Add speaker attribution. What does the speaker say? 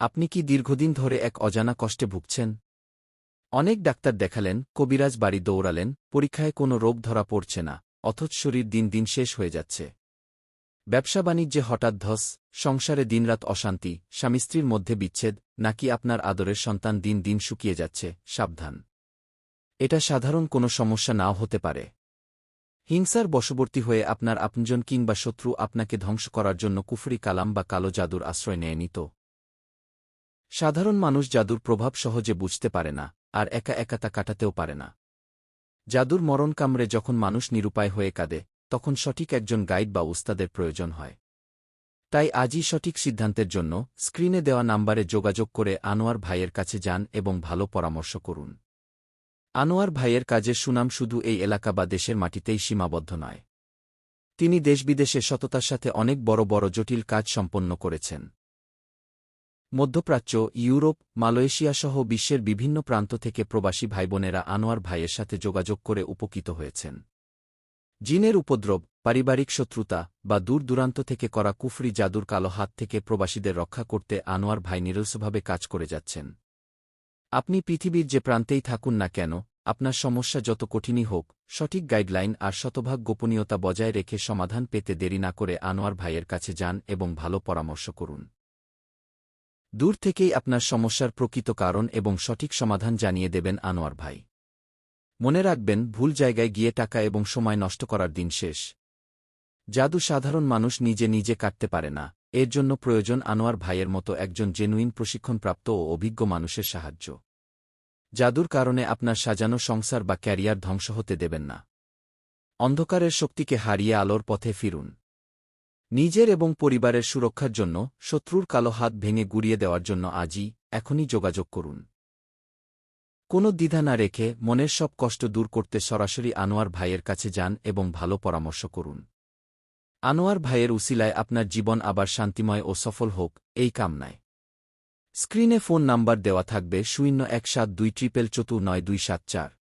Speaker 1: আপনি কি দীর্ঘদিন ধরে এক অজানা কষ্টে ভুগছেন? অনেক ডাক্তার দেখালেন, কবিরাজ বাড়ি দৌড়ালেন, পরীক্ষায় কোনো রোগ ধরা পড়ছে না, অথচ শরীর দিন দিন শেষ হয়ে যাচ্ছে। ব্যবসা বাণিজ্যে হঠাৎ ধস, সংসারে দিনরাত অশান্তি, স্বামী স্ত্রীর মধ্যে বিচ্ছেদ, নাকি আপনার আদরের সন্তান দিন দিন শুকিয়ে যাচ্ছে, সাবধান। এটা সাধারণ কোনো সমস্যা নাও হতে পারে। হিংসার বশবর্তী হয়ে আপনার আপনজন কিংবা শত্রু আপনাকে ধ্বংস করার জন্য কুফরি কালাম বা কালো জাদুর আশ্রয় নেয় নিত। সাধারণ মানুষ জাদুর প্রভাব সহজে বুঝতে পারে না, আর একা একা তা কাটাতেও পারে না। জাদুর মরণ কামড়ে যখন মানুষ নিরুপায় হয়ে কাঁদে, তখন সঠিক একজন গাইড বা উস্তাদের প্রয়োজন হয়। তাই আজই সঠিক সিদ্ধান্তের জন্য স্ক্রিনে দেওয়া নাম্বারে যোগাযোগ করে আনোয়ার ভাইয়ের কাছে যান এবং ভালো পরামর্শ করুন। আনোয়ার ভাইয়ের কাজের সুনাম শুধু এই এলাকা বা দেশের মাটিতেই সীমাবদ্ধ নয়। তিনি দেশবিদেশে সততার সাথে অনেক বড় বড় জটিল কাজ সম্পন্ন করেছেন। মধ্যপ্রাচ্য, ইউরোপ, মালয়েশিয়াসহ বিশ্বের বিভিন্ন প্রান্ত থেকে প্রবাসী ভাইবোনেরা আনোয়ার ভাইয়ের সাথে যোগাযোগ করে উপকৃত হয়েছেন। জিনের উপদ্রব, পারিবারিক শত্রুতা বা দূর-দূরান্ত থেকে করা কুফরি জাদুর কালো হাত থেকে প্রবাসীদের রক্ষা করতে আনোয়ার ভাই নিরলসভাবে কাজ করে যাচ্ছেন। আপনি পৃথিবীর যে প্রান্তেই থাকুন না কেন, আপনার সমস্যা যত কঠিনই হোক, সঠিক গাইডলাইন আর শতভাগ গোপনীয়তা বজায় রেখে সমাধান পেতে দেরি না করে আনোয়ার ভাইয়ের কাছে যান এবং ভালো পরামর্শ করুন। দূর থেকেই আপনার সমস্যার প্রকৃত কারণ এবং সঠিক সমাধান জানিয়ে দেবেন আনোয়ার ভাই। মনে রাখবেন, ভুল জায়গায় গিয়ে টাকা এবং সময় নষ্ট করার দিন শেষ। জাদু সাধারণ মানুষ নিজে নিজে কাটতে পারে না, এর জন্য প্রয়োজন আনোয়ার ভাইয়ের মতো একজন জেনুইন প্রশিক্ষণপ্রাপ্ত ও অভিজ্ঞ মানুষের সাহায্য। জাদুর কারণে আপনার সাজানো সংসার বা ক্যারিয়ার ধ্বংস হতে দেবেন না। অন্ধকারের শক্তিকে হারিয়ে আলোর পথে ফিরুন। নিজের এবং পরিবারের সুরক্ষার জন্য শত্রুর কালো হাত ভেঙে গুড়িয়ে দেওয়ার জন্য আজই, এখনই যোগাযোগ করুন। কোনো দ্বিধা না রেখে মনের সব কষ্ট দূর করতে সরাসরি আনোয়ার ভাইয়ের কাছে যান এবং ভালো পরামর্শ করুন। আনোয়ার ভাইয়ের উসিলায় আপনার জীবন আবার শান্তিময় ও সফল হোক, এই কামনায়। স্ক্রিনে ফোন নাম্বার দেওয়া থাকবে 0172449274।